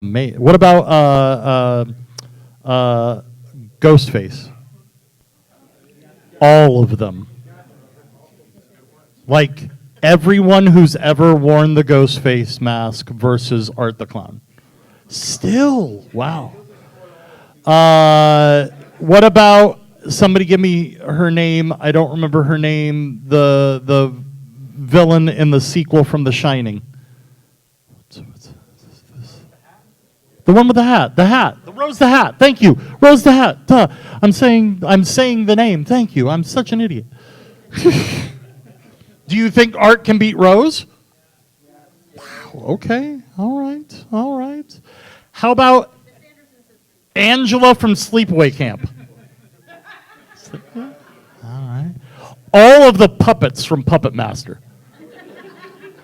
What about Ghostface? All of them. Like everyone who's ever worn the Ghostface mask versus Art the Clown. Still, wow. What about somebody give me her name? I don't remember her name. The villain in the sequel from The Shining. The one with the hat. Rose the Hat. Thank you. Rose the Hat. Duh. I'm saying the name. Thank you. I'm such an idiot. Do you think Art can beat Rose? Wow. Okay. All right. How about Angela from Sleepaway Camp? All right. All of the puppets from Puppet Master.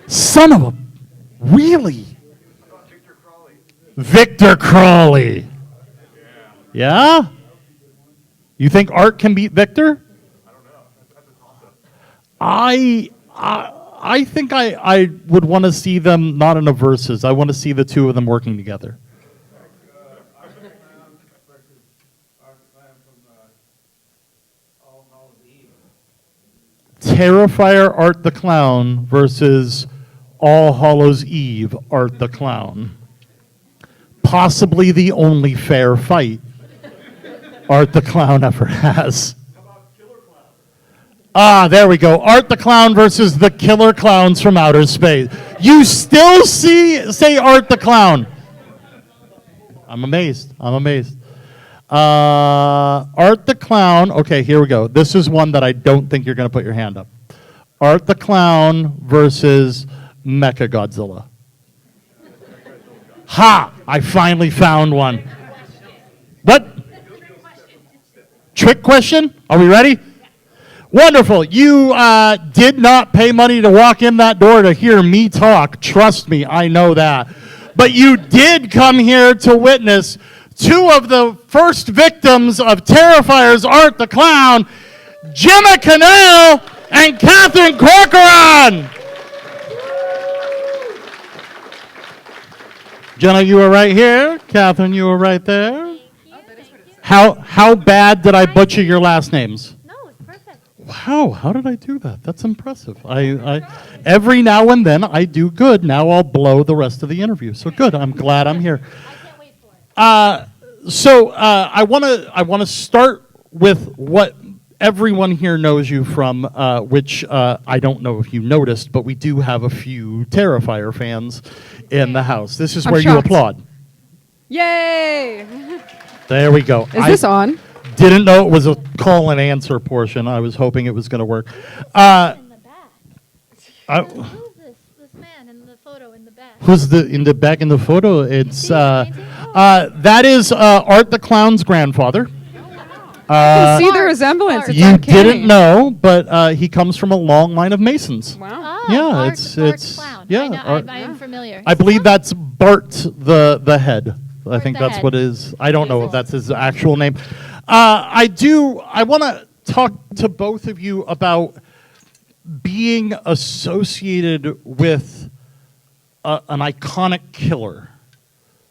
Son of a... Really? Victor Crawley. Yeah? You think Art can beat Victor? I don't know. That's a toss-up. I think I would want to see them not in a versus. I want to see the two of them working together. Terrifier Art the Clown versus All Hallows Eve Art the Clown. Possibly the only fair fight Art the Clown ever has. How about Killer Clown? There we go. Art the Clown versus the Killer Clowns from outer space. You still say Art the Clown. I'm amazed. Art the Clown. Okay, here we go. This is one that I don't think you're going to put your hand up. Art the Clown versus Mechagodzilla. Ha! I finally found one. What? Trick question? Are we ready? Wonderful. You did not pay money to walk in that door to hear me talk. Trust me, I know that. But you did come here to witness two of the first victims of Terrifier's Art the Clown, Jenna Kanell and Catherine Corcoran. Jenna, you were right here. Catherine, you were right there. How bad did I butcher your last names? No, it's perfect. Wow, how did I do that? That's impressive. I every now and then I do good. Now I'll blow the rest of the interview. So good. I'm glad I'm here. I can't wait for it. So I want to start with what everyone here knows you from, which I don't know if you noticed, but we do have a few Terrifier fans in the house. This is where you applaud. Yay! There we go. Is this on? Didn't know it was a call and answer portion. I was hoping it was going to work. In the back. Who's this man in the photo in the back? Who's in the back in the photo? It's that is Art the Clown's grandfather. I can see the resemblance. It's You uncanny. didn't know, but he comes from a long line of Masons. Wow. Oh, Yeah, Art it's Clown. yeah, I know, Art- I am familiar. I believe that's Bart the head. I think the that's head. what it is. I don't know if that's his actual name. I want to talk to both of you about being associated with an iconic killer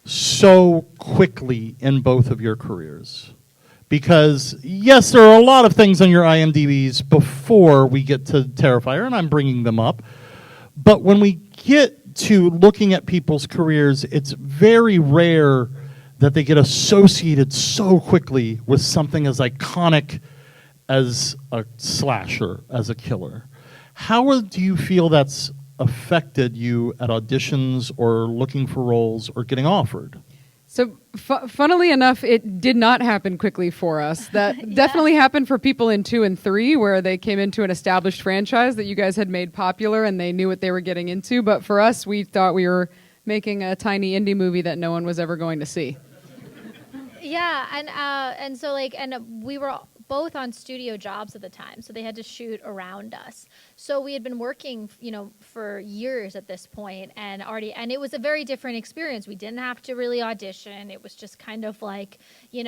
so quickly in both of your careers. Because, yes, there are a lot of things on your IMDb's before we get to Terrifier, and I'm bringing them up. But when we get to looking at people's careers, it's very rare that they get associated so quickly with something as iconic as a slasher, as a killer. How do you feel that's affected you at auditions or looking for roles or getting offered? So, funnily enough, it did not happen quickly for us. That definitely happened for people in 2 and 3, where they came into an established franchise that you guys had made popular and they knew what they were getting into. But for us, we thought we were making a tiny indie movie that no one was ever going to see. Yeah, and so we were both on studio jobs at the time, so they had to shoot around us. So we had been working, for years at this point, and it was a very different experience. We didn't have to really audition. It was just kind of like, We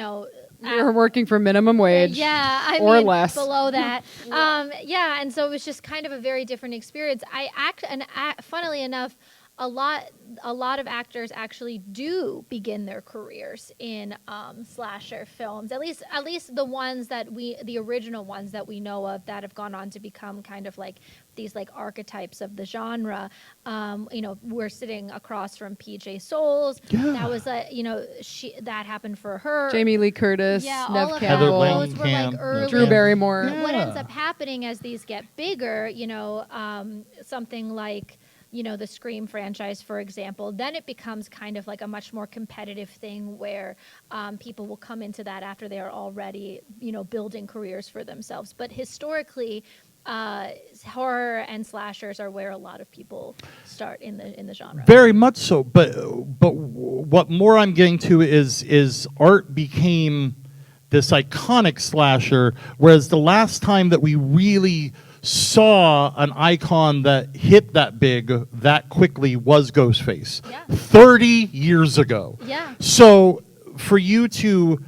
were working for minimum wage, or less, below that. And so it was just kind of a very different experience. Funnily enough, a lot of actors actually do begin their careers in slasher films. At least the ones the original ones that we know of that have gone on to become kind of like these like archetypes of the genre. We're sitting across from PJ Souls. Yeah. That was that happened for her. Jamie Lee Curtis, Yeah, Nev all of Heather Campbell, those were like Langenkamp, early. Drew Barrymore. Yeah. What ends up happening as these get bigger, something like, the Scream franchise, for example, then it becomes kind of like a much more competitive thing where people will come into that after they are already, building careers for themselves. But historically, horror and slashers are where a lot of people start in the genre. Very much so. But what more I'm getting to is art became this iconic slasher, whereas the last time that we really saw an icon that hit that big that quickly was Ghostface. Yeah. 30 years ago. Yeah. So for you to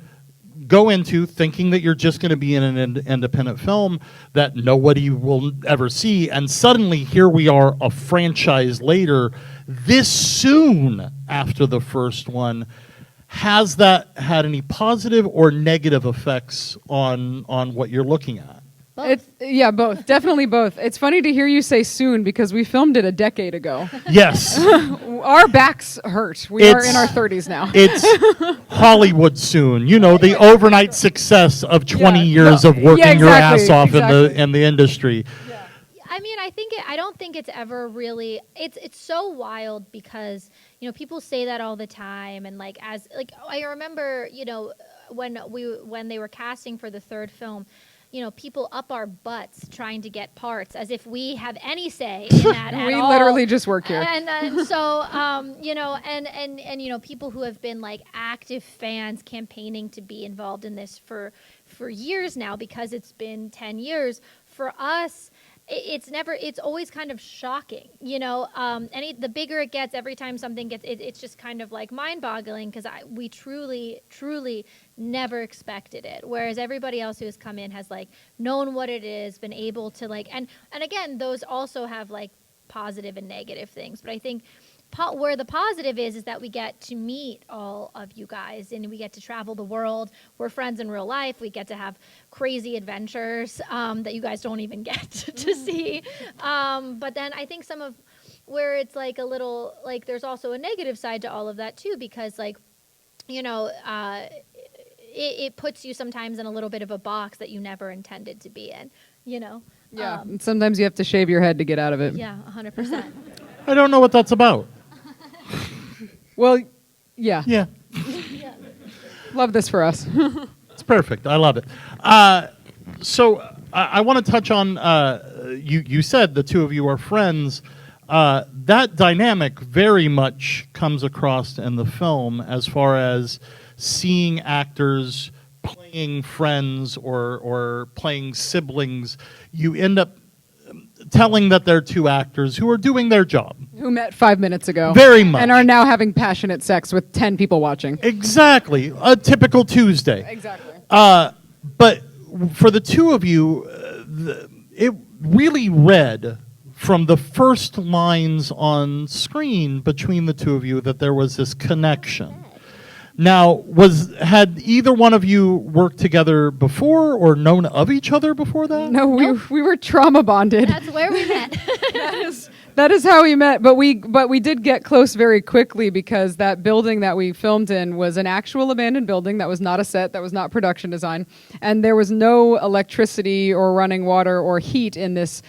go into thinking that you're just going to be in an independent film that nobody will ever see, and suddenly here we are a franchise later, this soon after the first one, has that had any positive or negative effects on what you're looking at? Both. Both. Definitely both. It's funny to hear you say soon because we filmed it a decade ago. Yes. Our backs hurt. We are in our 30s now. It's Hollywood soon. The overnight success of 20 Yeah. years of working Yeah, your ass exactly, off exactly. in the industry. I mean, I don't think it's ever really. It's so wild because people say that all the time, and I remember when they were casting for the third film. People up our butts trying to get parts as if we have any say in that at We all. literally just work here. And so, people who have been like active fans campaigning to be involved in this for years now because it's been 10 years. For us, it's always kind of shocking, the bigger it gets, every time something gets, it's just kind of like mind-boggling because we truly never expected it. Whereas everybody else who has come in has like known what it is, been able to and again, those also have like positive and negative things. But I think where the positive is that we get to meet all of you guys and we get to travel the world. We're friends in real life. We get to have crazy adventures that you guys don't even get to see. But then I think some of where it's like a little like there's also a negative side to all of that too, because it puts you sometimes in a little bit of a box that you never intended to be in, Yeah. And sometimes you have to shave your head to get out of it. Yeah, 100%. I don't know what that's about. Well, yeah. Yeah. Love this for us. It's perfect. I love it. So I want to touch on, you said the two of you are friends. That dynamic very much comes across in the film as far as seeing actors playing friends or playing siblings. You end up telling that they're two actors who are doing their job. Who met 5 minutes ago. Very much. And are now having passionate sex with 10 people watching. Exactly. A typical Tuesday. Exactly. But for the two of you, it really read from the first lines on screen between the two of you that there was this connection. Now, had either one of you worked together before or known of each other before that? No, we were trauma bonded. That's where we met. That is how we met, but we did get close very quickly because that building that we filmed in was an actual abandoned building that was not a set, that was not production design, and there was no electricity or running water or heat in this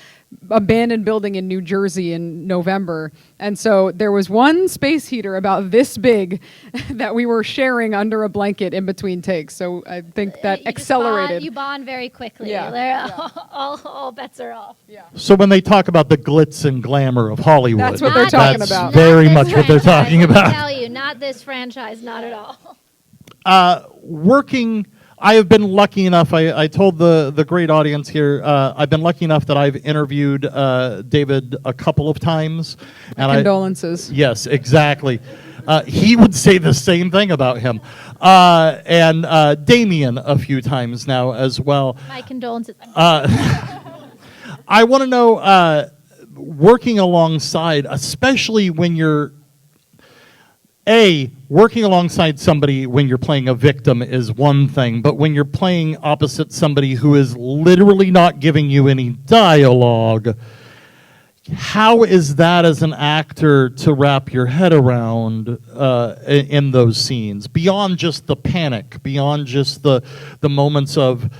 abandoned building in New Jersey in November. And so there was one space heater about this big that we were sharing under a blanket in between takes. So I think that accelerated. You bond very quickly. Yeah. All bets are off. Yeah. So when they talk about the glitz and glamour of Hollywood, That's what they're talking that's about. very Not much this what they're franchise, talking let me about. tell you, not this franchise, not at all. Working, I have been lucky enough, I told the great audience here, I've been lucky enough that I've interviewed David a couple of times. And Condolences. Yes, exactly. He would say the same thing about him. And Damien a few times now as well. My condolences. I want to know, working alongside, especially when you're working alongside somebody when you're playing a victim is one thing, but when you're playing opposite somebody who is literally not giving you any dialogue, how is that as an actor to wrap your head around in those scenes? Beyond just the panic, beyond just the moments of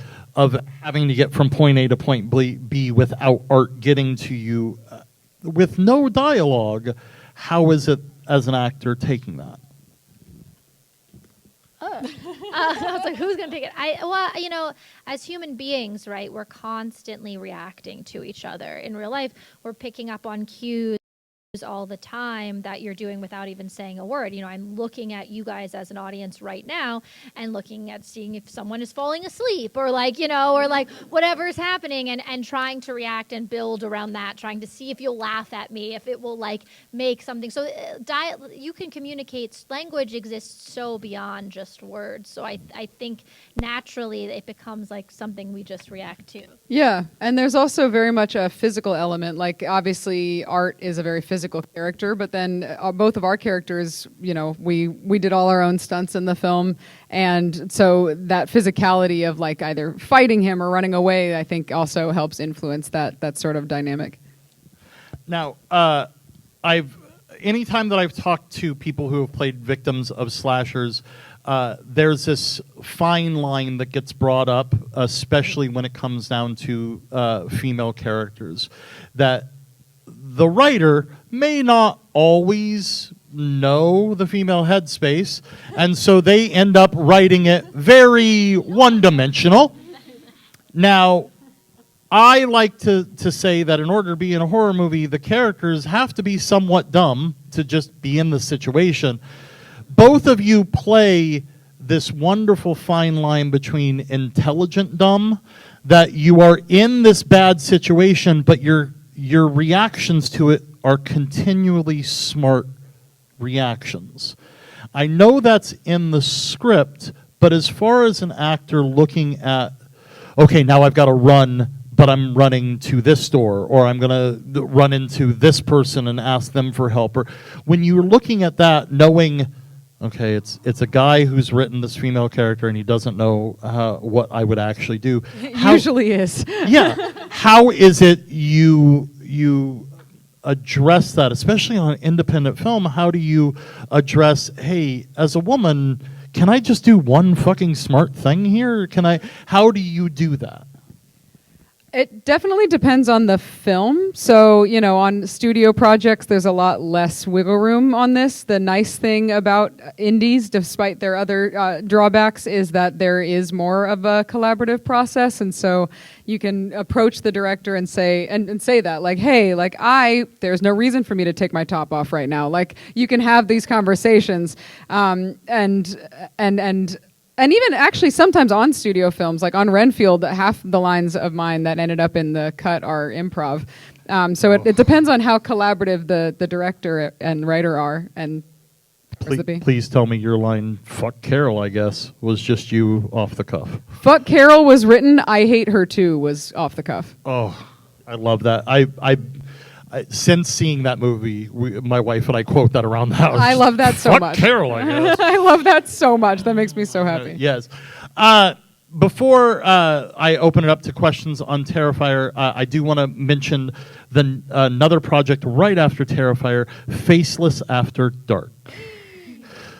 having to get from point A to point B without art getting to you with no dialogue, how is it as an actor taking that? I was like, who's going to take it? Well, you know, as human beings, right, we're constantly reacting to each other. In real life, we're picking up on cues all the time that you're doing without even saying a word. You know, I'm looking at you guys as an audience right now and looking at seeing if someone is falling asleep or like, you know, or like whatever is happening and trying to react and build around that, trying to see if you'll laugh at me, if it will like make something. So you can communicate. Language exists so beyond just words. So I think naturally it becomes like something we just react to. Yeah, and there's also very much a physical element. Like obviously Art is a very physical character, but then both of our characters, you know, we did all our own stunts in the film, and so that physicality of like either fighting him or running away, I think also helps influence that sort of dynamic. Now, anytime that I've talked to people who have played victims of slashers, there's this fine line that gets brought up, especially when it comes down to female characters, that the writer may not always know the female headspace, and so they end up writing it very one-dimensional. Now, I like to say that in order to be in a horror movie, the characters have to be somewhat dumb to just be in the situation. Both of you play this wonderful fine line between intelligent dumb, that you are in this bad situation, but your reactions to it are continually smart reactions. I know that's in the script, but as far as an actor looking at, okay, now I've got to run, but I'm running to this door, or I'm going to run into this person and ask them for help, or when you're looking at that, knowing, okay, it's a guy who's written this female character and he doesn't know what I would actually do. Usually is. Yeah. How is it you address that, especially on an independent film? How do you address, hey, as a woman, can I just do one fucking smart thing here? How do you do that? It definitely depends on the film. So, you know, on studio projects, there's a lot less wiggle room on this. The nice thing about indies, despite their other drawbacks, is that there is more of a collaborative process. And so you can approach the director and say, and say that, like, hey, like there's no reason for me to take my top off right now. Like, you can have these conversations, and even actually sometimes on studio films, like on Renfield, half the lines of mine that ended up in the cut are improv. So it depends on how collaborative the director and writer are. And please tell me your line, fuck Carol, I guess, was just you off the cuff. Fuck Carol was written, I hate her too was off the cuff. Oh, I love that. I since seeing that movie, my wife and I quote that around the house. I love that so Fuck much. Carol, I guess. I love that so much. That makes me so happy. Yes. Before I open it up to questions on Terrifier, I do want to mention another project right after Terrifier, Faceless After Dark.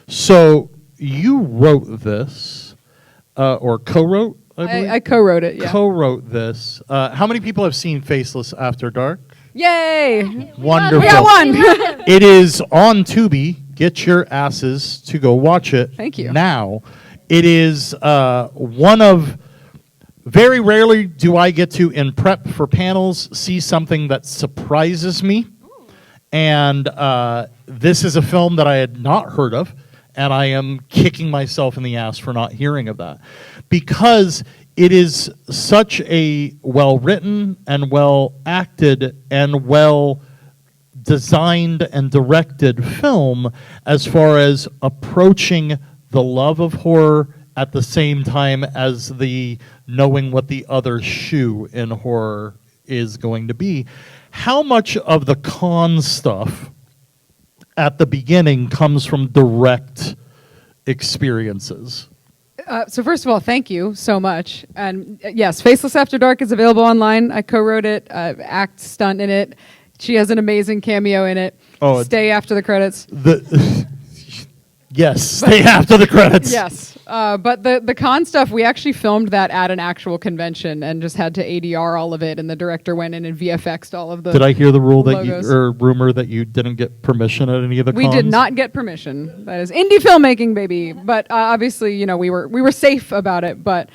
So you wrote this, or co-wrote, I believe? I co-wrote it, yeah. Co-wrote this. How many people have seen Faceless After Dark? Yay! Wonderful. We got one! It is on Tubi. Get your asses to go watch it. Thank you. Now. It is one of, very rarely do I get to, in prep for panels, see something that surprises me. And this is a film that I had not heard of, and I am kicking myself in the ass for not hearing of that. Because it is such a well-written and well-acted and well-designed and directed film as far as approaching the love of horror at the same time as the knowing what the other shoe in horror is going to be. how much of the con stuff at the beginning comes from direct experiences? So first of all, thank you so much. And yes, Faceless After Dark is available online. I co-wrote it, act stunt in it. She has an amazing cameo in it. Oh, Stay after the credits. Yes, stay after the credits. Yes. But the con stuff, we actually filmed that at an actual convention and just had to ADR all of it, and the director went in and VFX'd all of the Did I hear the logos. rumor that you didn't get permission at any of the We cons? did not get permission. That is indie filmmaking, baby. But obviously, you know, we were safe about it. But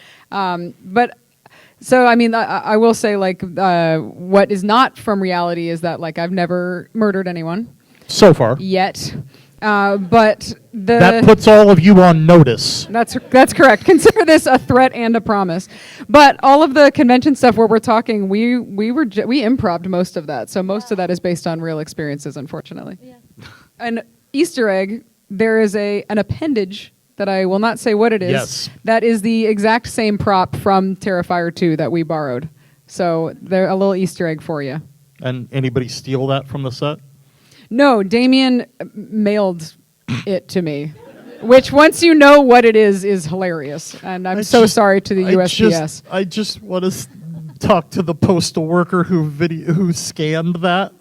so I mean, I will say, like, what is not from reality is that, like, I've never murdered anyone So far. yet. But That puts all of you on notice. That's correct. Consider this a threat and a promise. But all of the convention stuff where we're talking, we improv'd most of that. So most of that is based on real experiences, unfortunately. Yeah. An Easter egg, there is an appendage that I will not say what it is. Yes. That is the exact same prop from Terrifier 2 that we borrowed. So they're a little Easter egg for you. And anybody steal that from the set? No, Damien mailed it to me, which once you know what it is hilarious. And I'm so sorry to the USPS. I just want to talk to the postal worker who scanned that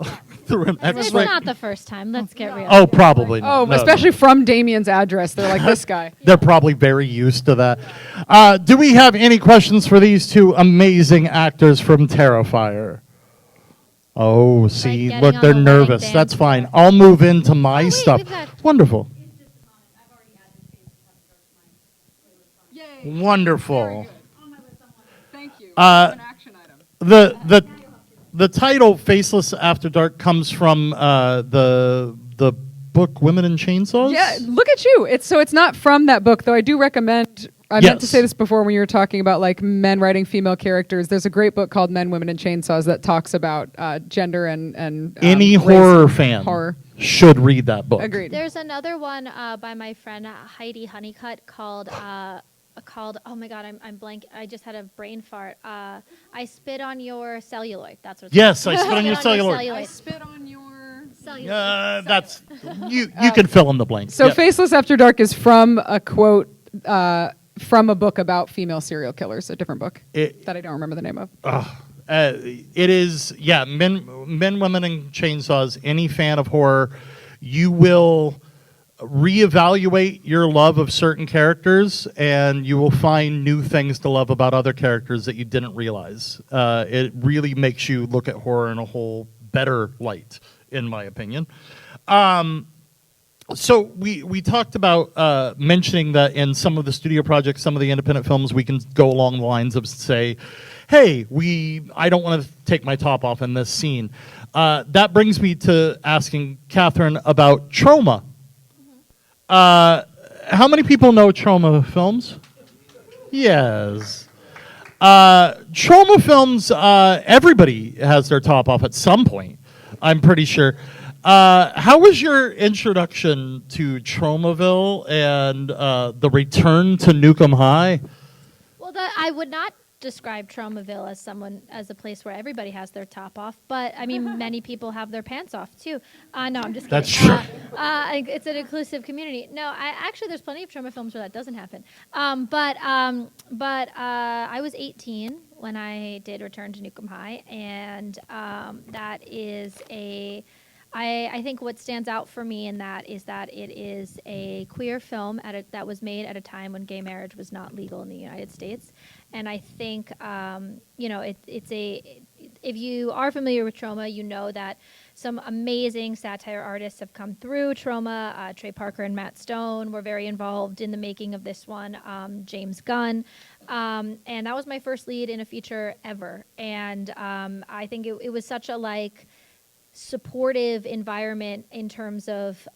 through an It's X-ray. not the first time. Let's get real. Oh, probably not. Oh, No, especially from Damien's address. They're like, this guy. They're probably very used to that. Do we have any questions for these two amazing actors from Terrifier? Oh, see, getting look, on they're the wedding nervous. dance That's floor. fine. I'll move into my wait, stuff. we've got- Wonderful. Yay. Wonderful. Thank you. An action item. The title "Faceless After Dark" comes from the book "Women in Chainsaws." Yeah, look at you. It's not from that book, though. I do recommend. I meant to Yes. say this before when you were talking about, like, men writing female characters. There's a great book called Men, Women, and Chainsaws that talks about gender and Any race horror and fan horror. should read that book. Agreed. There's another one by my friend Heidi Honeycutt called oh my god, I'm blank. I just had a brain fart. I spit on your celluloid. That's what. Yes, I spit on your celluloid. I spit on your Celluloid. That's you can fill in the blank. So Yeah. Faceless After Dark is from a quote from a book about female serial killers, a different book that I don't remember the name of. It is, yeah, men, women, and chainsaws. Any fan of horror, you will reevaluate your love of certain characters, and you will find new things to love about other characters that you didn't realize. It really makes you look at horror in a whole better light, in my opinion. So we talked about mentioning that in some of the studio projects, some of the independent films, we can go along the lines of say, hey, I don't want to take my top off in this scene. That brings me to asking Catherine about Trauma. How many people know Trauma films? Yes. Trauma films, everybody has their top off at some point, I'm pretty sure. How was your introduction to Traumaville and the return to Nukem High? Well, I would not describe Traumaville as a place where everybody has their top off, but I mean, many people have their pants off too. No, I'm just kidding. That's true. It's an inclusive community. No, actually, there's plenty of trauma films where that doesn't happen. But I was 18 when I did return to Nukem High, and that is I think what stands out for me in that is that it is a queer film that was made at a time when gay marriage was not legal in the United States. And I think, if you are familiar with Trauma, you know that some amazing satire artists have come through Trauma. Trey Parker and Matt Stone were very involved in the making of this one. James Gunn. And that was my first lead in a feature ever. And I think it was such a, supportive environment in terms of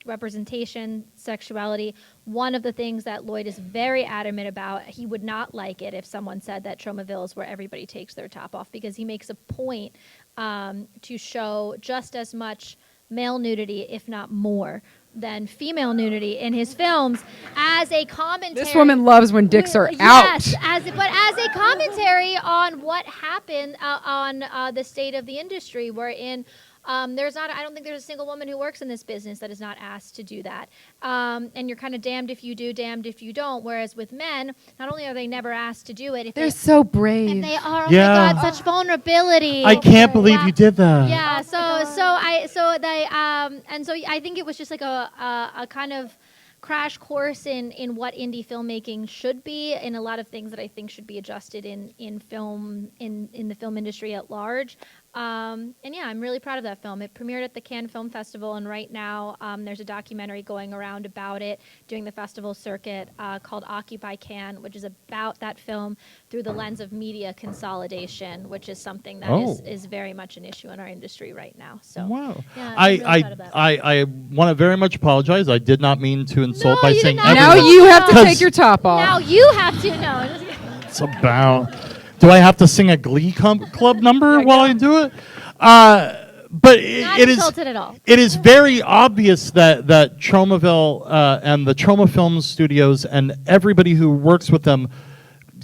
representation, sexuality. One of the things that Lloyd is very adamant about, he would not like it if someone said that Traumaville is where everybody takes their top off, because he makes a point to show just as much male nudity, if not more, than female nudity in his films as a commentary. This woman loves when dicks are Yes, out. but as a commentary on what happened on the state of the industry, wherein I don't think there's a single woman who works in this business that is not asked to do that. And you're kind of damned if you do, damned if you don't. Whereas with men, not only are they never asked to do it, if They're so brave. and they are, oh Yeah. my God, such vulnerability. I can't believe Wow. you did that. Yeah, so I think it was just like a kind of crash course in what indie filmmaking should be, and a lot of things that I think should be adjusted in film in the film industry at large. And yeah, I'm really proud of that film. It premiered at the Cannes Film Festival, and right now there's a documentary going around about it, doing the festival circuit, called Occupy Cannes, which is about that film through the lens of media consolidation, which is something that is very much an issue in our industry right now. So Wow. yeah, I'm really proud of that. I want to very much apologize. I did not mean to insult No, by you did saying not. Now everyone. you have to 'Cause- take your top off. Now you have to know. It's about. Do I have to sing a Glee Club number Yeah, while go. I do it? But Not it is. insulted at all. It is very obvious that Tromaville and the Troma Film Studios and everybody who works with them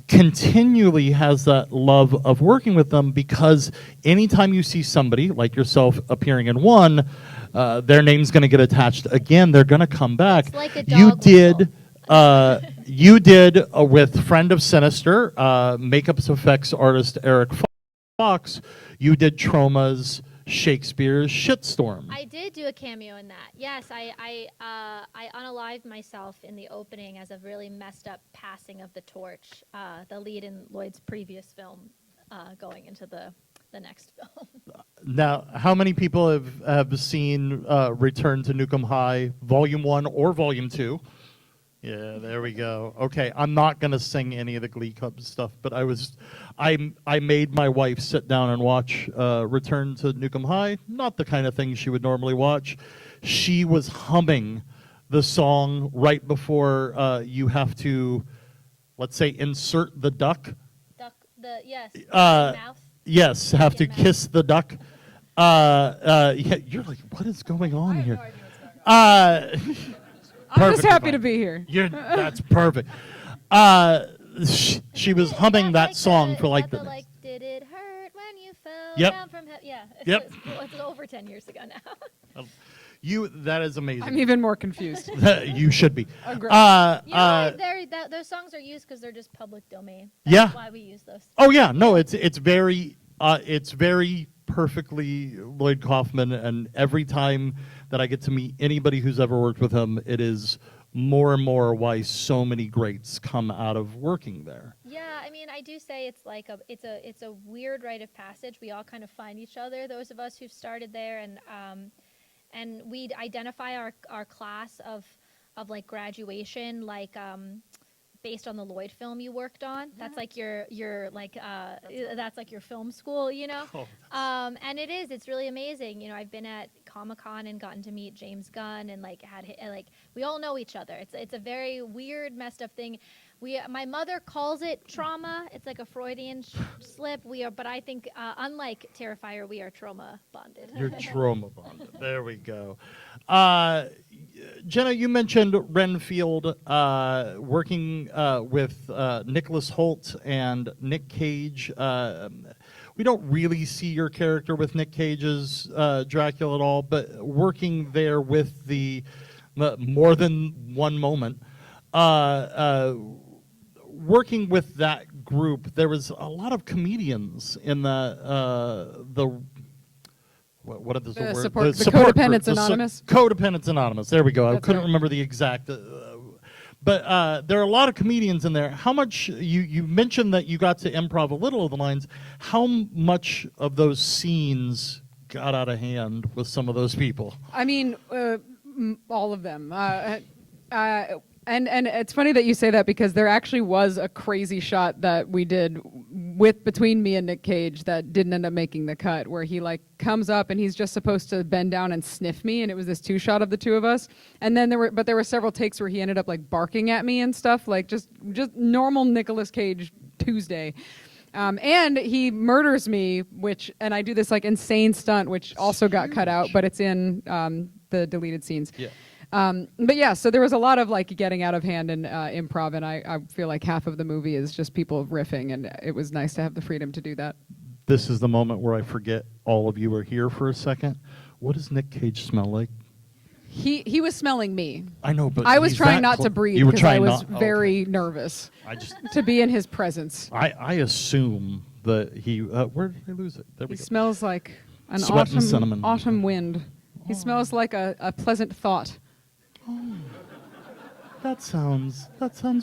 continually has that love of working with them, because anytime you see somebody like yourself appearing in one, their name's going to get attached again. They're going to come back. It's like a You dog did. You did with friend of Sinister, makeup effects artist Eric Fox. You did Troma's Shakespeare's Shitstorm. I did do a cameo in that. Yes, I unalived myself in the opening as a really messed up passing of the torch, the lead in Lloyd's previous film, going into the next film. Now, how many people have seen Return to Nukem High, Volume 1 or Volume 2? Yeah, there we go. Okay, I'm not going to sing any of the Glee Club stuff, but I made my wife sit down and watch Return to Nukem High. Not the kind of thing she would normally watch. She was humming the song right before you have to, let's say, insert the duck. Yes. Uh, mouth. Yes, have to Mouth. kiss the duck. Yeah, you're like, what is going on here? I'm just perfectly happy fine. to be here. That's perfect. She was humming that song for like the. Did it hurt when you fell Yep. down from heaven? Yeah. Yep. It's over 10 years ago now. That is amazing. I'm even more confused. You should be. Agreed. Those songs are used because they're just public domain. Yeah. That's why we use those. Oh yeah, no, it's very perfectly Lloyd Kaufman, and every time that I get to meet anybody who's ever worked with him, it is more and more why so many greats come out of working there. Yeah, I mean, I do say it's like it's a weird rite of passage. We all kind of find each other, those of us who've started there, and we identify our class of like graduation, like based on the Lloyd film you worked on. That's like your like that's like your film school, you know. And it's really amazing. You know, I've been at Comic-Con and gotten to meet James Gunn and like we all know each other. It's a very weird, messed up thing. My mother calls it trauma. It's like a Freudian slip. But I think unlike Terrifier, we are trauma bonded. You're trauma bonded. There we go. Jenna, you mentioned Renfield working with Nicholas Hoult and Nick Cage. We don't really see your character with Nick Cage's Dracula at all, but working there with the more than one moment. Working with that group, there was a lot of comedians in the what are the words? Support- the support Codependents group, Anonymous? Codependents Anonymous. There we go. I That's couldn't right. remember the exact. But there are a lot of comedians in there. How much you mentioned that you got to improv a little of the lines. How much of those scenes got out of hand with some of those people? I mean, all of them. And it's funny that you say that, because there actually was a crazy shot that we did between me and Nick Cage that didn't end up making the cut, where he like comes up and he's just supposed to bend down and sniff me, and it was this two shot of the two of us. And then there were several takes where he ended up like barking at me and stuff, like just normal Nicolas Cage Tuesday. And he murders me, and I do this like insane stunt, which also got cut out, but it's in the deleted scenes. Yeah. But yeah, so there was a lot of like getting out of hand and improv, and I feel like half of the movie is just people riffing, and it was nice to have the freedom to do that. This is the moment where I forget all of you are here for a second. What does Nick Cage smell like? He was smelling me. I know, but I was he's trying that not to breathe You were because I trying was not. very nervous I just, to be in his presence. I assume that he. Where did I lose it? There He we go. smells like an Sweat and cinnamon. autumn wind. He smells like a pleasant thought. That sounds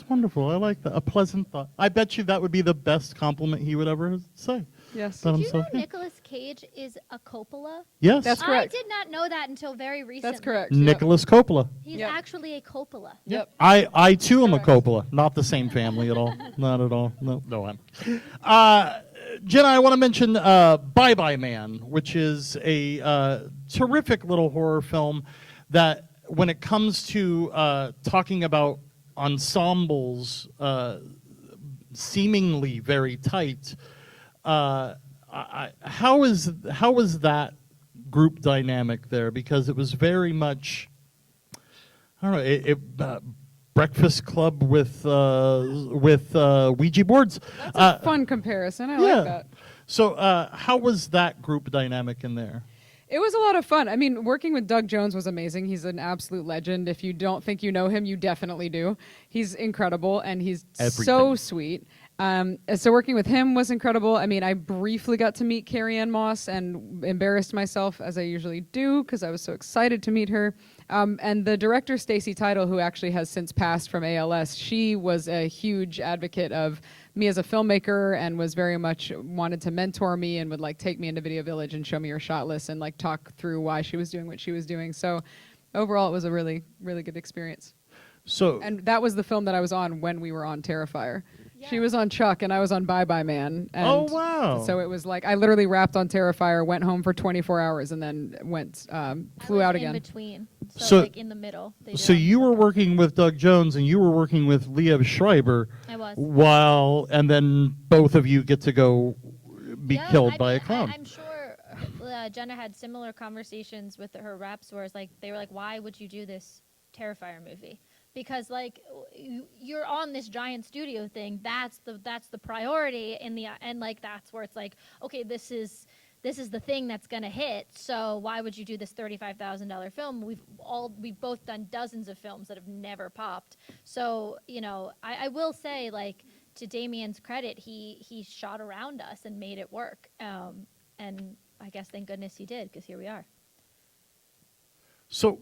wonderful. I like that. A pleasant thought. I bet you that would be the best compliment he would ever say. Yes. But Did I'm you so know happy. Nicolas Cage is a Coppola? Yes. That's correct. I did not know that until very recently. That's correct. Nicholas Coppola. He's Yep. actually a Coppola. Yep. I too am a Correct. Coppola. Not the same family at all. Not at all. No, I'm. Jenna, I want to mention Bye Bye Man, which is a terrific little horror film that, when it comes to talking about ensembles seemingly very tight, how is that group dynamic there? Because it was very much, I don't know, Breakfast Club with Ouija boards. That's a fun comparison. I like that. So how was that group dynamic in there? It was a lot of fun. I mean, working with Doug Jones was amazing. He's an absolute legend. If you don't think you know him, you definitely do. He's incredible, and he's so sweet. So working with him was incredible. I mean, I briefly got to meet Carrie Ann Moss and embarrassed myself, as I usually do, because I was so excited to meet her. And the director, Stacey Tidal, who actually has since passed from ALS, she was a huge advocate of me as a filmmaker and was very much wanted to mentor me and would like take me into Video Village and show me her shot list and like talk through why she was doing what she was doing. So overall, it was a really, really good experience. So And that was the film that I was on when we were on Terrifier. Yeah. She was on Chuck and I was on Bye Bye Man. And Oh, wow. So it was like I literally wrapped on Terrifier, went home for 24 hours, and then flew out in again. between. So, So- like in the middle. They did So all- you were working with Doug Jones and you were working with Liev Schreiber, I was. and then both of you get to go be Yeah, killed I by mean, a clown. I'm sure Jenna had similar conversations with her reps, where it's like they were like, "Why would you do this Terrifier movie?" Because like you're on this giant studio thing. That's the priority in the and like that's where it's like, okay, this is the thing that's gonna hit. So why would you do this $35,000 film? We've both done dozens of films that have never popped. So I will say, like, to Damien's credit, he shot around us and made it work. And I guess thank goodness he did, because here we are. So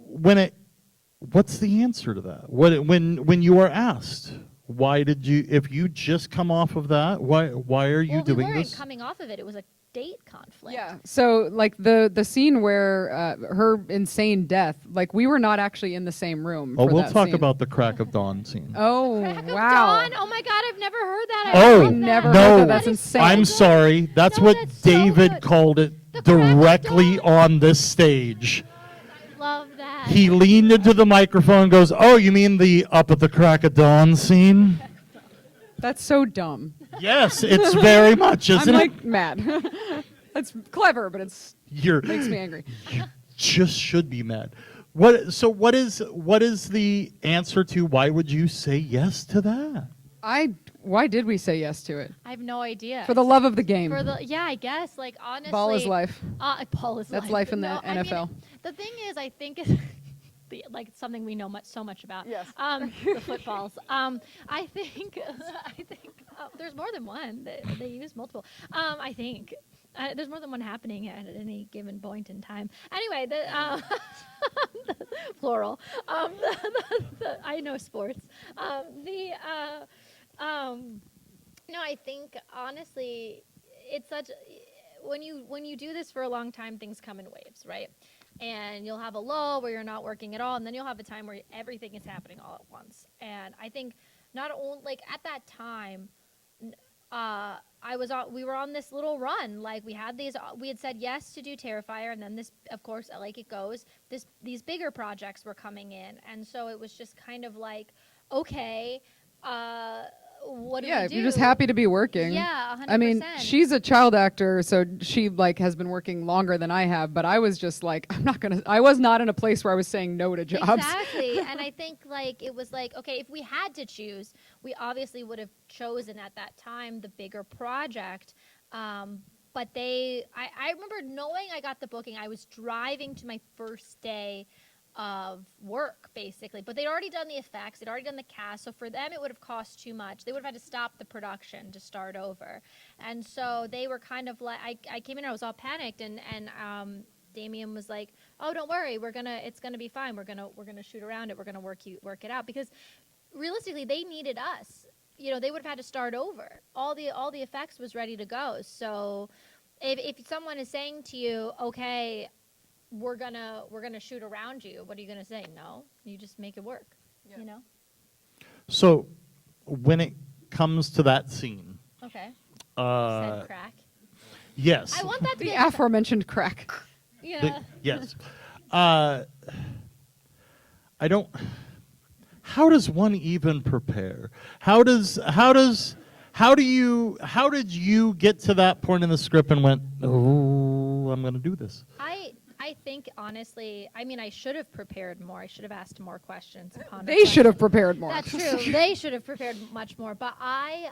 what's the answer to that? When you are asked, why did you, if you just come off of that, why are you Well, we doing weren't this? coming off of it. It was a date conflict. Yeah. So like the scene where her insane death, like we were not actually in the same room. Oh, for we'll that talk scene. about the Crack of Dawn scene. Oh Crack of wow. Dawn? Oh my God, I've never heard that. Oh, I love never that. heard no, that. That's That is insane. so I'm good. sorry. That's No, what that's so David good. called it The Crack of directly Dawn. on this stage. Love that. He leaned into the microphone and goes, "Oh, you mean the Up at the Crack of Dawn scene?" That's so dumb. Yes, it's very much, isn't I'm it? like mad. That's clever, but it You're makes me angry. you just should be mad. What is the answer to why would you say yes to that? Why did we say yes to it? I have no idea. For the love of the game. Yeah, I guess. Like, honestly. Ball is life. Ball is life. That's life in the No, I mean, NFL. the thing is, I think it's like something we know so much about. Yes. The footballs. I think there's more than one. They use multiple. I think. There's more than one happening at any given point in time. Anyway, plural. I know sports. No, I think honestly, it's such when you do this for a long time, things come in waves, right? And you'll have a lull where you're not working at all, and then you'll have a time where everything is happening all at once. And I think not only like at that time, we were on this little run. Like we had said yes to do Terrifier, and then this, of course, like it goes, these bigger projects were coming in, and so it was just kind of like, okay, what do we Yeah, do? you're just happy to be working. Yeah, 100%. I mean, she's a child actor, so she like has been working longer than I have. But I was just like, I was not in a place where I was saying no to jobs. Exactly. And I think like it was like, okay, if we had to choose, we obviously would have chosen at that time the bigger project. But I remember knowing I got the booking. I was driving to my first day of work, basically. But they'd already done the effects. They'd already done the cast. So for them, it would have cost too much. They would have had to stop the production to start over. And so they were kind of like, I came in, I was all panicked, and Damien was like, "Oh, don't worry, it's gonna be fine. We're gonna shoot around it. We're gonna work it out." Because realistically, they needed us. You know, they would have had to start over. All the effects was ready to go. So if someone is saying to you, "Okay, we're gonna shoot around you," what are you gonna say? No, you just make it work. Yeah. You know. So when it comes to that scene, Okay. uh, Said crack. yes, I want that to The be. aforementioned crack. You The- know. yes. I don't. How does one even prepare? How did you get to that point in the script and went, "Oh, I'm going to do this"? I think honestly, I mean, I should have prepared more. I should have asked more questions. upon They should have reflection. prepared more. That's true. They should have prepared much more. But I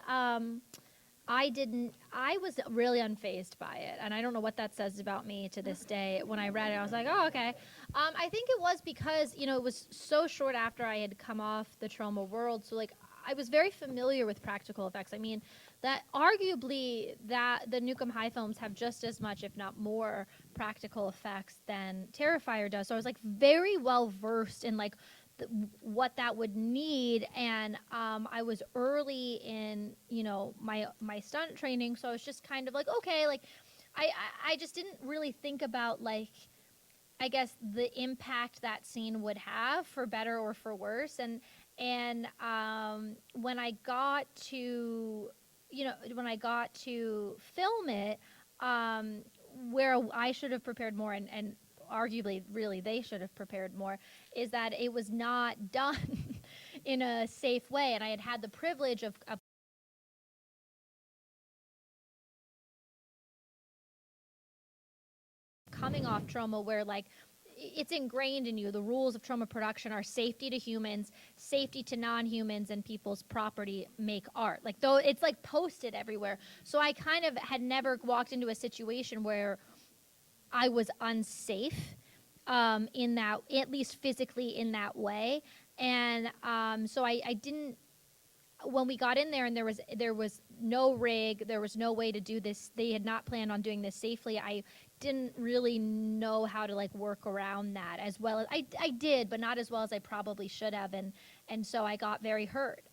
didn't. I was really unfazed by it, and I don't know what that says about me to this day. When I read it, I was like, "Oh, okay." I think it was because it was so short after I had come off the trauma world, so like I was very familiar with practical effects. I mean, that arguably that the Nukem High films have just as much, if not more, practical effects than Terrifier does. So I was like very well versed in like what that would need, and I was early in my stunt training, so I was just kind of like, okay, like I just didn't really think about like I guess the impact that scene would have for better or for worse, and when I got to film it, where I should have prepared more, and arguably really they should have prepared more, is that it was not done in a safe way, and I had the privilege of coming off trauma where like it's ingrained in you. The rules of trauma production are safety to humans, safety to non-humans, and people's property make art. Like, though it's like posted everywhere. So I kind of had never walked into a situation where I was unsafe in that, at least physically in that way. And so I didn't, when we got in there and there was no rig, there was no way to do this. They had not planned on doing this safely. I didn't really know how to like work around that as well as I did, but not as well as I probably should have. And so I got very hurt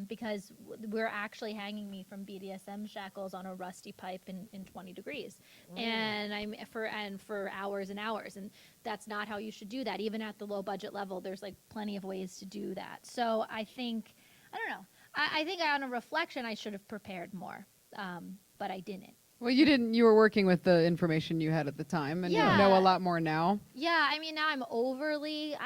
because we're actually hanging me from BDSM shackles on a rusty pipe in 20 degrees. And for hours and hours. And that's not how you should do that. Even at the low budget level, there's like plenty of ways to do that. So I think, I don't know. I think on a reflection, I should have prepared more, but I didn't. Well, you didn't. You were working with the information you had at the time, and Yeah. you know a lot more now. Yeah, I mean, now I am overly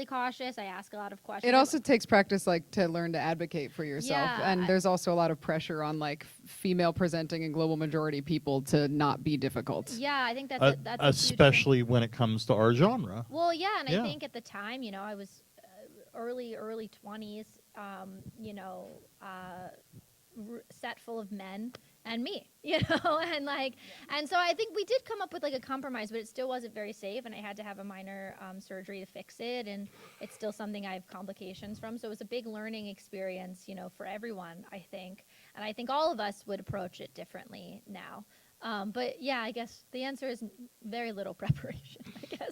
cautious. I ask a lot of questions. It also takes practice, like, to learn to advocate for yourself. Yeah, And there's also a lot of pressure on, like, female presenting and global majority people to not be difficult. Yeah, I think that's a huge thing. Especially when it comes to our genre. Well, yeah, and Yeah. I think at the time, I was early 20s, set full of men and me, and so I think we did come up with like a compromise, but it still wasn't very safe, and I had to have a minor surgery to fix it, and it's still something I have complications from. So it was a big learning experience, for everyone, I think, and I think all of us would approach it differently now. But yeah, I guess the answer is very little preparation, I guess,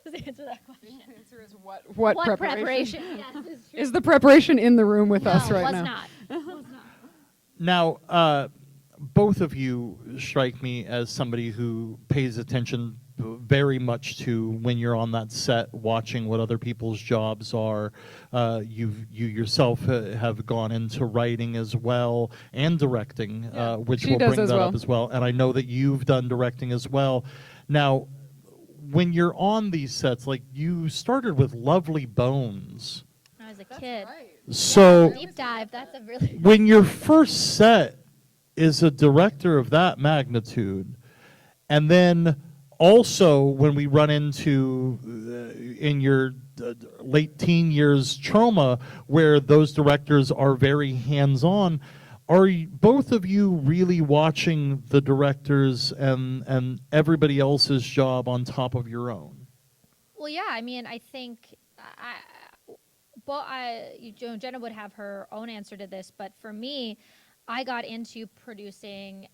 is the answer to that question. The answer is what preparation? Yes, is true. Is the preparation in the room with us No, right was now? not. Was not. Now, both of you strike me as somebody who pays attention very much to when you're on that set, watching what other people's jobs are. You yourself have gone into writing as well and directing, which she we'll does bring as that well. up as well. And I know that you've done directing as well. Now, when you're on these sets, like you started with Lovely Bones. as a kid. So Deep dive. That's a really. when your first set is a director of that magnitude, and then also when we run into in your late teen years trauma where those directors are very hands-on, are both of you really watching the directors and everybody else's job on top of your own? Well, yeah. I mean, I think, Jenna would have her own answer to this, but for me, I got into producing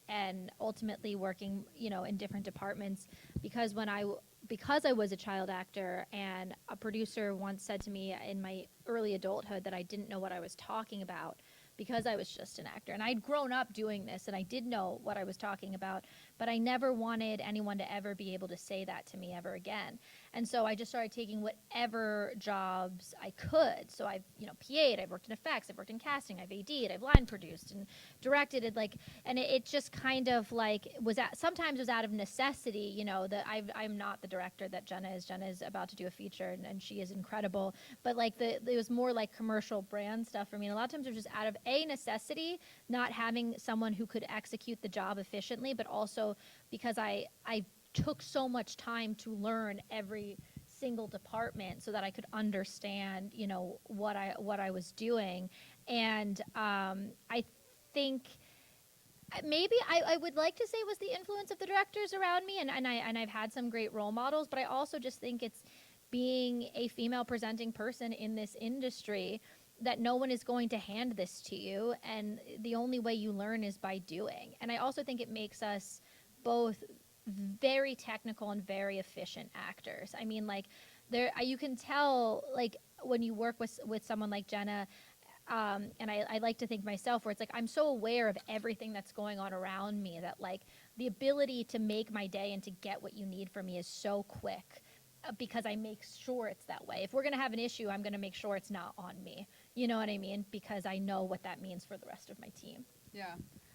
and ultimately working, in different departments because because I was a child actor, and a producer once said to me in my early adulthood that I didn't know what I was talking about because I was just an actor. And I'd grown up doing this, and I did know what I was talking about, but I never wanted anyone to ever be able to say that to me ever again. And so I just started taking whatever jobs I could. So I've, PA'd, I've worked in effects, I've worked in casting, I've AD'd, I've line produced and directed it, and it just kind of sometimes was out of necessity, that I'm not the director that Jenna is. Jenna is about to do a feature, and she is incredible. But it was more like commercial brand stuff for me. And a lot of times it was just out of a necessity, not having someone who could execute the job efficiently, but also because I took so much time to learn every single department so that I could understand, what I was doing. And I think maybe I would like to say it was the influence of the directors around me, and I've had some great role models, but I also just think it's being a female presenting person in this industry that no one is going to hand this to you, and the only way you learn is by doing. And I also think it makes us both very technical and very efficient actors. I mean, you can tell, when you work with someone like Jenna, and I like to think myself, where it's I'm so aware of everything that's going on around me that the ability to make my day and to get what you need from me is so quick. Because I make sure it's that way. If we're going to have an issue, I'm going to make sure it's not on me. You know what I mean? Because I know what that means for the rest of my team. Yeah.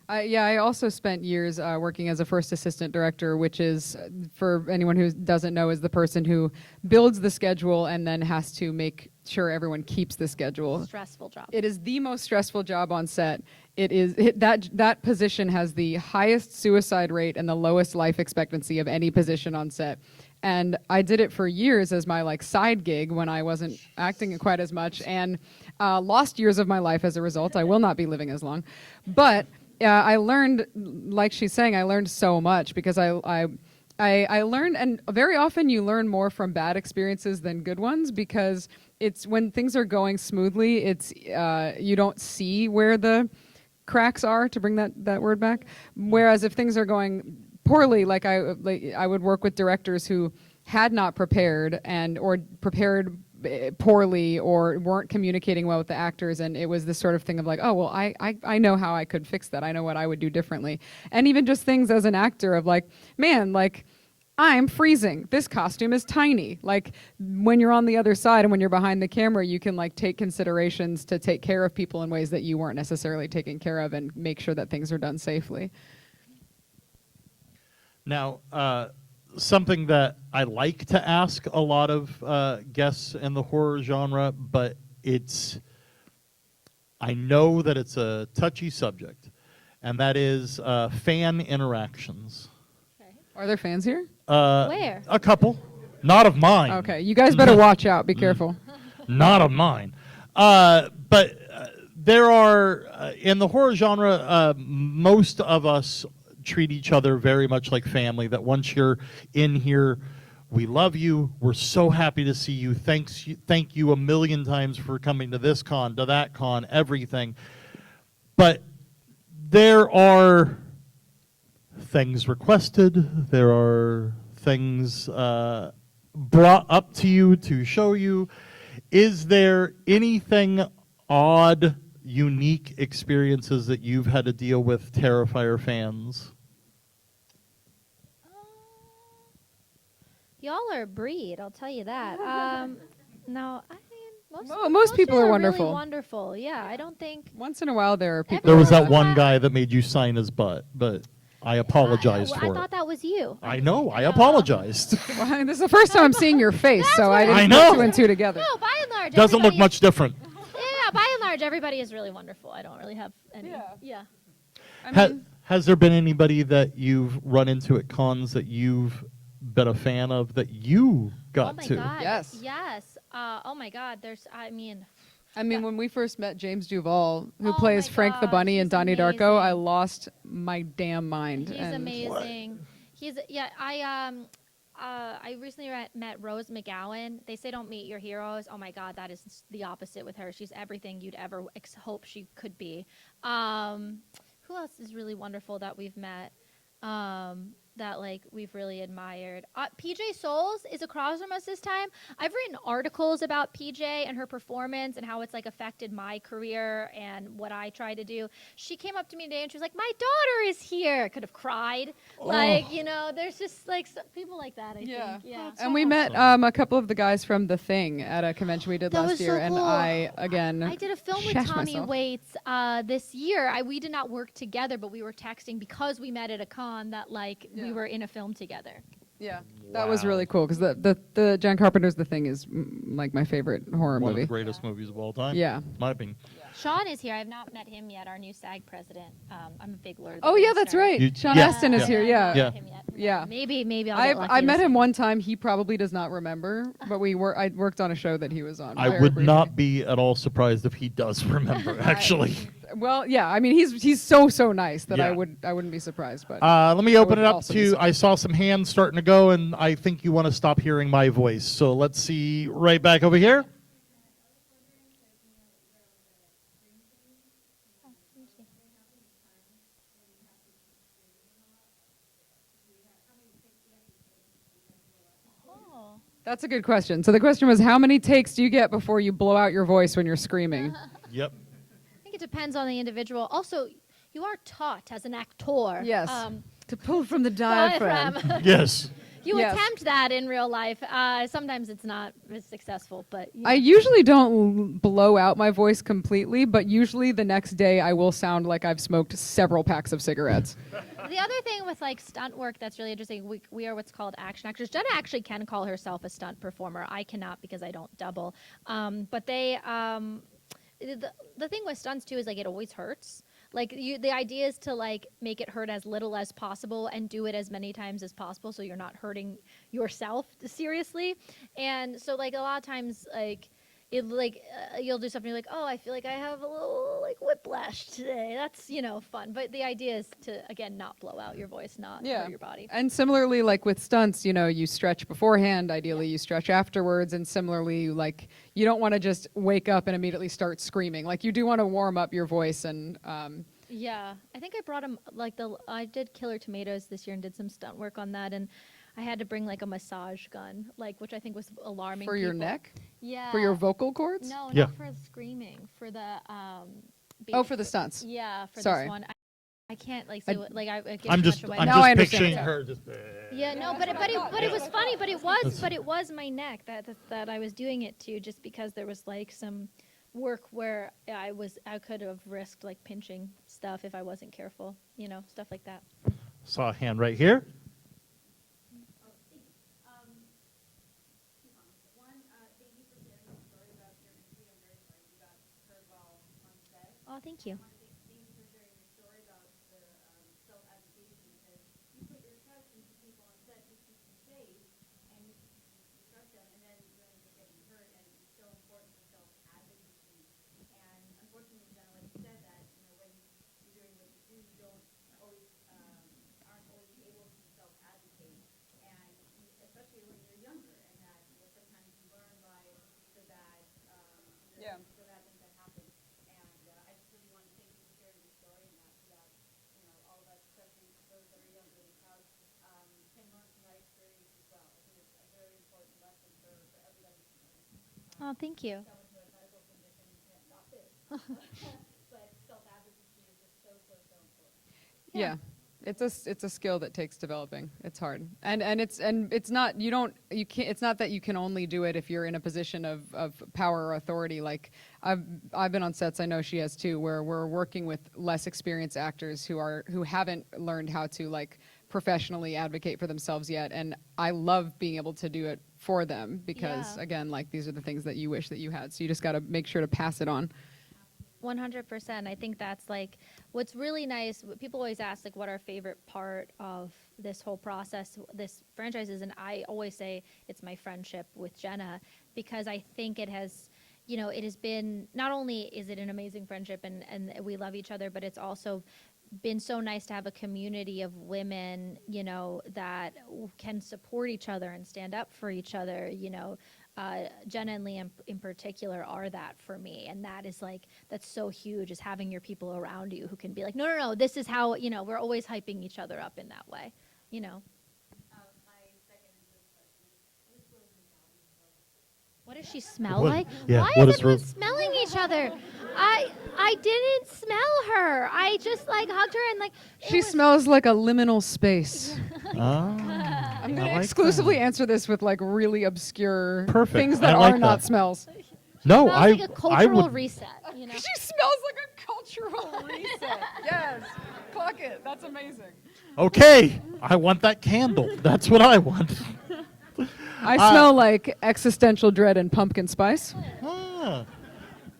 I also spent years working as a first assistant director, which is, for anyone who doesn't know, is the person who builds the schedule and then has to make sure everyone keeps the schedule. Stressful job. It is the most stressful job on set. That position has the highest suicide rate and the lowest life expectancy of any position on set. And I did it for years as my side gig when I wasn't acting quite as much, and lost years of my life as a result. I will not be living as long. But I learned, like she's saying, I learned so much because I learned, and very often you learn more from bad experiences than good ones, because it's when things are going smoothly, it's you don't see where the cracks are, to bring that word back. Whereas if things are going poorly, I would work with directors who had not prepared or prepared poorly or weren't communicating well with the actors, and it was this sort of thing of oh, well, I know how I could fix that. I know what I would do differently. And even just things as an actor of man, I'm freezing. This costume is tiny. When you're on the other side and when you're behind the camera, you can take considerations to take care of people in ways that you weren't necessarily taking care of, and make sure that things are done safely. Now, something that I like to ask a lot of guests in the horror genre, but I know that it's a touchy subject, and that is fan interactions. Okay. Are there fans here? Where? A couple. Not of mine. Okay, you guys better watch out. Be careful. Not of mine. But there are, in the horror genre, most of us treat each other very much like family, that once you're in here, we love you, we're so happy to see you, thank you a million times for coming to this con, to that con, everything. But there are things requested, there are things brought up to you to show you. Is there anything odd, unique experiences that you've had to deal with, Terrifier fans? Y'all are a breed, I'll tell you that. No, I mean, most people are really wonderful. Wonderful, yeah. I don't think. Once in a while, there are people. There was that one guy that made you sign his butt, but I apologized I for thought it. that was you. I know, I apologized. Well, this is the first time I'm seeing your face, so I didn't I know. put two and two together. No, by and large, Doesn't look everybody- much different. Yeah, by and large, everybody is really wonderful. I don't really have any. Yeah. I Ha- mean, has there been anybody that you've run into at cons that you've been a fan of that you got Oh my to? God. Yes. Yes. Oh my God. I mean, when we first met James Duvall, who Oh plays my Frank the God, Bunny in he's Donnie Darko, I amazing. lost my damn mind. he's and amazing. I recently met Rose McGowan. They say don't meet your heroes. Oh my God, that is the opposite with her. She's everything you'd ever hope she could be. Who else is really wonderful that we've met? That like we've really admired. PJ Souls is across from us this time. I've written articles about PJ and her performance and how it's like affected my career and what I try to do. She came up to me today and she was like, "My daughter is here." I could have cried. Like, there's just like people like that. I think. Yeah. And we met a couple of the guys from The Thing at a convention we did That last was so year, and cool. I did a film with shat Tommy myself. Waits this year. We did not work together, but we were texting because we met at a con that like we were in a film together. Yeah, that was Wow. really cool because the John Carpenter's The Thing is like my favorite horror One of the movie. greatest movies of all time. Yeah. My opinion. Sean is here. I have not met him yet. Our new SAG president. I'm a big Lord of the Oh yeah, Rings that's nerd. right. You- Sean yeah, Astin is yeah. here. I've Yeah. not Yeah. met him yet. Yeah. Maybe I'll get lucky I met this him year. one time. He probably does not remember, but I worked on a show that he was on. I very would briefly. not be at all surprised if he does remember, actually. Well, yeah. I mean, he's so nice that Yeah. I wouldn't be surprised. But Let me open would it up also be to, surprised. I saw some hands starting to go, and I think you want to stop hearing my voice. So let's see right back over here. Oh. that's a good question. So the question was, how many takes do you get before you blow out your voice when you're screaming? Yep. I think it depends on the individual. Also, you are taught as an actor. Yes. To pull from the diaphragm. diaphragm. Yes. You Yes. attempt that in real life. Sometimes it's not as successful, but I usually don't blow out my voice completely, but usually the next day I will sound like I've smoked several packs of cigarettes. the other thing with like stunt work that's really interesting, we are what's called action actors. Jenna actually can call herself a stunt performer. I cannot because I don't double. But they, the thing with stunts too is like it always hurts. Like the idea is to like make it hurt as little as possible and do it as many times as possible so you're not hurting yourself seriously. And so like a lot of times like you'll do something you're like, oh, I feel like I have a little like whiplash today. That's fun. But the idea is to again not blow out your voice, not hurt your body. And similarly, like with stunts, you stretch beforehand. Ideally, you stretch afterwards. And similarly, like you don't want to just wake up and immediately start screaming. Like you do want to warm up your voice. And Yeah, I think I brought him I did Killer Tomatoes this year and did some stunt work on that, and I had to bring like a massage gun, like which I think was alarming. for your people. neck, Yeah. for your vocal cords. No, Yeah. not for screaming. For the For the stunts. Yeah, for Sorry. this one. I can't like say what, like I get I'm too just, much away. I'm Now I just understand. picturing her just. Yeah, no, but it was funny, but it was my neck that I was doing it to, just because there was like some work where I could have risked like pinching stuff if I wasn't careful, stuff like that. Saw a hand right here. Oh, thank you. Yeah. Oh, thank you. Yeah. It's a skill that takes developing. It's hard. And it's not it's not that you can only do it if you're in a position of power or authority. Like I've been on sets, I know she has too, where we're working with less experienced actors who haven't learned how to like professionally advocate for themselves yet, and I love being able to do it for them because Yeah. again, like these are the things that you wish that you had. So you just got to make sure to pass it on. 100%. I think that's like what's really nice. People always ask like what our favorite part of this whole process, this franchise is, and I always say it's my friendship with Jenna, because I think it has, it has been, not only is it an amazing friendship and we love each other, but it's also been so nice to have a community of women, that can support each other and stand up for each other. Jenna and Liam in particular are that for me. And that is like, that's so huge, is having your people around you who can be like, no, this is how, we're always hyping each other up in that way, What does she smell What- like? yeah, Why what is is everyone Rose- smelling each other? I didn't smell her. I just like hugged her and like it She was- smells like a liminal space. Ah, I'm going I to like exclusively that. answer this with like really obscure Perfect. things I that like are not that. smells. No, smells like a cultural reset. She smells like a cultural reset. Yes. Clock it. That's amazing. Okay, I want that candle. That's what I want. I smell like existential dread and pumpkin spice. Ah,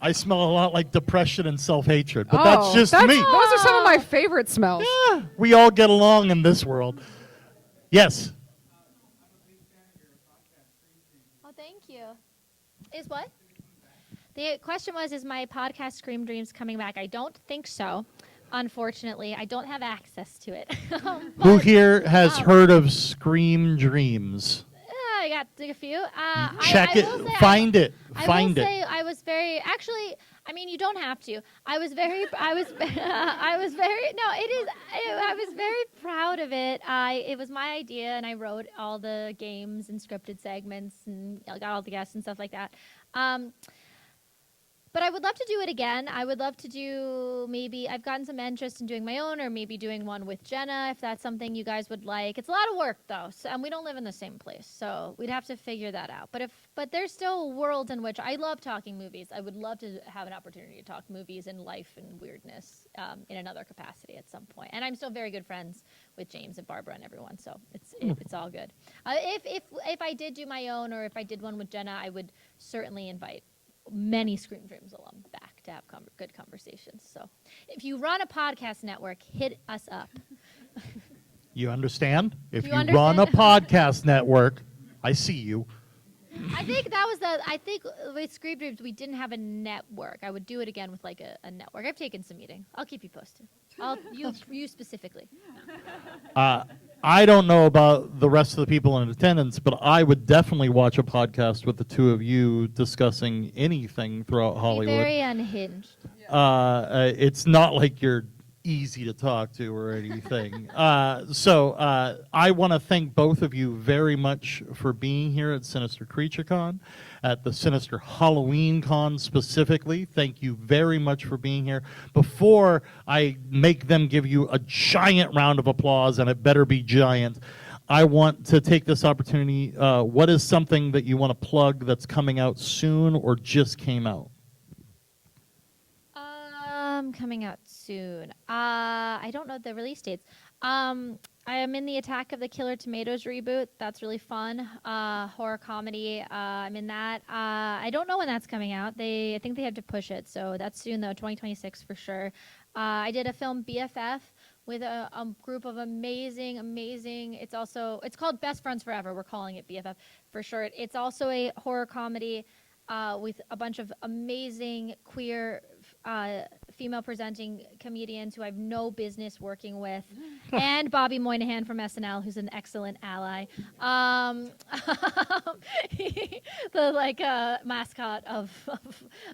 I smell a lot like depression and self-hatred, but that's just me. Those are some of my favorite smells. Yeah, we all get along in this world. Yes. Oh, thank you. Is what? The question was, is my podcast Scream Dreams coming back? I don't think so. Unfortunately, I don't have access to it. Who here has heard of Scream Dreams? I got a few. Check I it. will say Find it. I Find will it. say I was very, actually, I mean, you don't have to. I was very, no, I was very proud of it. It was my idea, and I wrote all the games and scripted segments and got all the guests and stuff like that. But I would love to do it again. I would love to do maybe, I've gotten some interest in doing my own, or maybe doing one with Jenna, if that's something you guys would like. It's a lot of work though, and we don't live in the same place, so we'd have to figure that out. But there's still worlds in which I love talking movies. I would love to have an opportunity to talk movies and life and weirdness in another capacity at some point. And I'm still very good friends with James and Barbara and everyone, so it's all good. If I did do my own, or if I did one with Jenna, I would certainly invite many Scream Dreams alum back to have good conversations. So if you run a podcast network, hit us up. You understand? If You you run a understand? podcast network, I see you. I think with Scream Dreams, we didn't have a network. I would do it again with like a network. I've taken some meetings. I'll keep you posted. You specifically. I don't know about the rest of the people in attendance, but I would definitely watch a podcast with the two of you discussing anything throughout Be Hollywood. very unhinged. It's not like you're easy to talk to or anything. So I want to thank both of you very much for being here at Sinister Creature Con, at the Sinister Halloween Con specifically. Thank you very much for being here. Before I make them give you a giant round of applause, and it better be giant, I want to take this opportunity. What is something that you want to plug that's coming out soon or just came out? Coming out soon. I don't know the release dates. I am in the Attack of the Killer Tomatoes reboot. That's really fun. Horror comedy. I'm in that. I don't know when that's coming out. I think they have to push it, so that's soon though. 2026 for sure. I did a film BFF with a group of amazing. It's called Best Friends Forever. We're calling it BFF for short. It's also a horror comedy with a bunch of amazing queer female presenting comedians who I have no business working with, and Bobby Moynihan from SNL, who's an excellent ally. The mascot of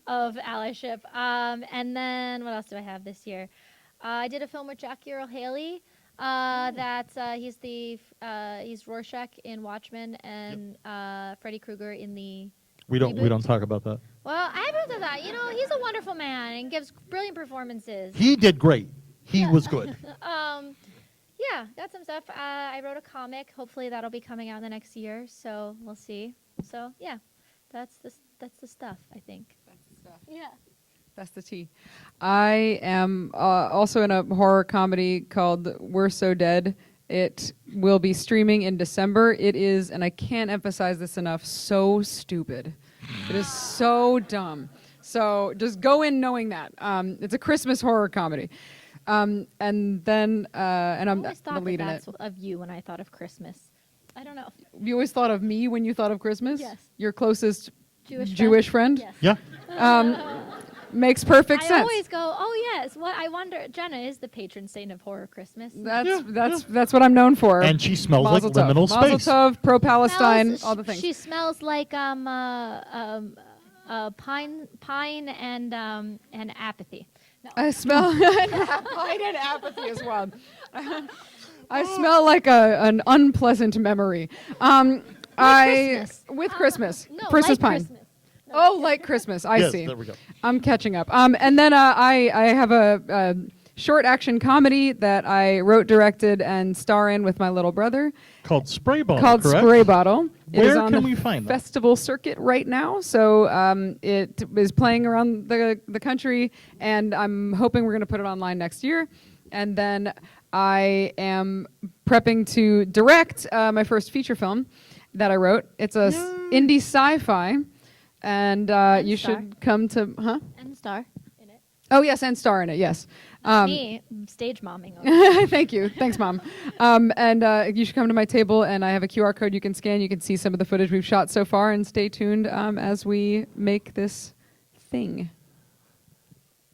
allyship. And then what else do I have this year? I did a film with Jackie Earle Haley. He's Rorschach in Watchmen, and Freddy Krueger in the We don't reboot. talk about that. Well, I haven't done that. He's a wonderful man and gives brilliant performances. He did great. He was good. Yeah, got some stuff. I wrote a comic. Hopefully that'll be coming out in the next year. So we'll see. So yeah, that's the stuff, I think. That's the stuff. Yeah. That's the tea. I am also in a horror comedy called We're So Dead. It will be streaming in December. It is, and I can't emphasize this enough, so stupid. It is so dumb. So just go in knowing that. It's a Christmas horror comedy. And then, and I'm I always the thought lead in it. that's of you when I thought of Christmas. I don't know. You always thought of me when you thought of Christmas? Yes. Your closest Jewish friend? Yes. Yeah. Makes perfect I sense. always go, oh yes. What I wonder, Jenna is the patron saint of horror Christmas. That's what I'm known for. And she smells like Mazel tov. liminal Mazel space. tov, pro-Palestine, Smells- all the things. She smells like pine and apathy. No. I smell pine and apathy as well. I smell like an unpleasant memory. Christmas. With Christmas. No, Christmas like pine. Christmas. No, Oh, like Christmas. I Yes, see. there we go. I'm catching up. And then I have a short action comedy that I wrote, directed, and star in with my little brother Called Spray Bottle, called correct? Spray Bottle. It is Where on can the we find that? festival circuit right now. So it is playing around the country, and I'm hoping we're going to put it online next year. And then I am prepping to direct my first feature film that I wrote. It's a indie sci-fi, and you star. should come to, huh? And star in it. Oh, yes, and star in it, yes. Me, stage momming. Okay. Thank you. Thanks, Mom. And you should come to my table, and I have a QR code you can scan. You can see some of the footage we've shot so far, and stay tuned as we make this thing.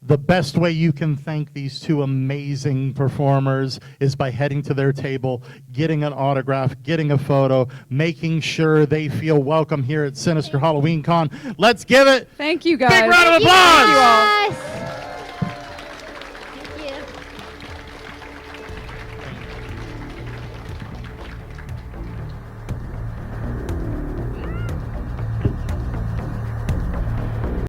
The best way you can thank these two amazing performers is by heading to their table, getting an autograph, getting a photo, making sure they feel welcome here at Sinister Halloween Con. Let's give it Thank you, guys. big round of applause! Yes.